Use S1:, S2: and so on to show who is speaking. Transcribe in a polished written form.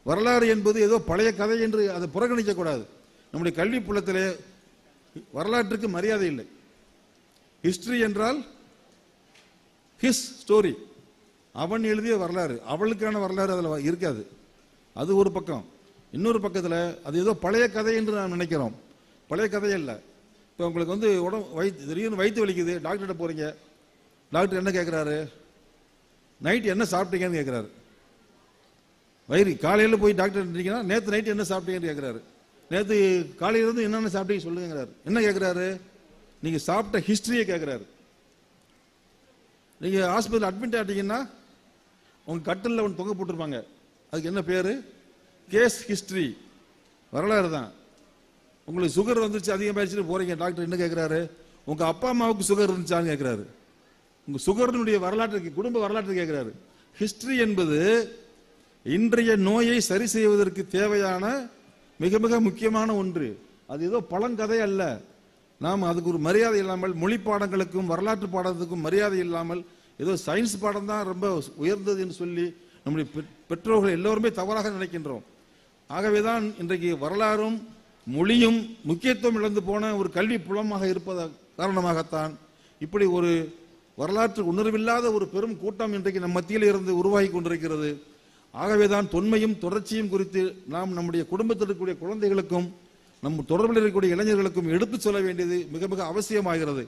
S1: வரலாறு என்பது ஏதோ பழைய கதை என்று அதை புறக்கணிக்க கூடாது. நம்முடைய கல்வி புலத்திலே வரலாற்றுக்கு மரியாதை இல்லை. ஹிஸ்டரி என்றால் ஹிஸ் ஸ்டோரி, அவன் எழுதிய வரலாறு, அவளுக்கான வரலாறு அதில் இருக்காது. அது ஒரு பக்கம். இன்னொரு பக்கத்தில் அது ஏதோ பழைய கதை என்று நாம் நினைக்கிறோம். பழைய கதை இல்லை. இப்போ உங்களுக்கு வந்து திடீர்னு வயிற்று வலிக்குது, டாக்டர்கிட்ட போறீங்க. டாக்டர் என்ன கேட்குறாரு? நைட் என்ன சாப்பிட்டீங்கன்னு கேட்குறாரு. வயிறு காலையில் போய் டாக்டர் இருந்தீங்கன்னா நேற்று நைட்டு என்ன சாப்பிட்டீங்கன்னு கேட்குறாரு. நேற்று காலையிலேருந்து என்னென்ன சாப்பிட்டீங்க சொல்லுங்கிறாரு. என்ன கேட்குறாரு? நீங்கள் சாப்பிட்ட ஹிஸ்டரியை கேட்குறாரு. நீங்கள் ஹாஸ்பிட்டல் அட்மிட் ஆகிட்டீங்கன்னா உங்கள் கட்டிலில் ஒன்று தொங்க போட்டிருப்பாங்க. அதுக்கு என்ன பேர்? கேஸ் ஹிஸ்டரி, வரலாறு தான். உங்களுக்கு சுகர் வந்துருச்சு, அதிகமாகிடுச்சுன்னு போறீங்க. டாக்டர் என்ன கேட்குறாரு? உங்கள் அப்பா அம்மாவுக்கு சுகர் இருந்துச்சான்னு கேட்குறாரு. உங்கள் சுகர்னுடைய வரலாற்று, குடும்ப வரலாற்று கேட்குறாரு. ஹிஸ்டரி என்பது இன்றைய நோயை சரி செய்வதற்கு தேவையான மிக மிக முக்கியமான ஒன்று. அது ஏதோ பழங்கதை அல்ல. நாம் அதுக்கு ஒரு மரியாதை இல்லாமல், மொழி பாடங்களுக்கும் வரலாற்று பாடத்துக்கும் மரியாதை இல்லாமல், ஏதோ சயின்ஸ் பாடம் தான் ரொம்ப உயர்ந்தது என்று சொல்லி நம்முடைய பெற்றோர்கள் எல்லோருமே தவறாக நினைக்கின்றோம். ஆகவேதான் இன்றைக்கு வரலாறும் மொழியும் முக்கியத்துவம் இழந்து போன ஒரு கல்வி புலமாக இருப்பத காரணமாகத்தான் இப்படி ஒரு வரலாற்று உணர்வில்லாத ஒரு பெரும் கூட்டம் இன்றைக்கு நம் மத்தியில் இருந்து உருவாகி கொண்டிருக்கிறது. ஆகவேதான் தொன்மையும் தொடர்ச்சியும் குறித்து நாம் நம்முடைய குடும்பத்தில் இருக்கக்கூடிய குழந்தைகளுக்கும் நம் தொடர்பில் இருக்கக்கூடிய இளைஞர்களுக்கும் எடுத்து சொல்ல வேண்டியது மிக மிக அவசியமாகிறது.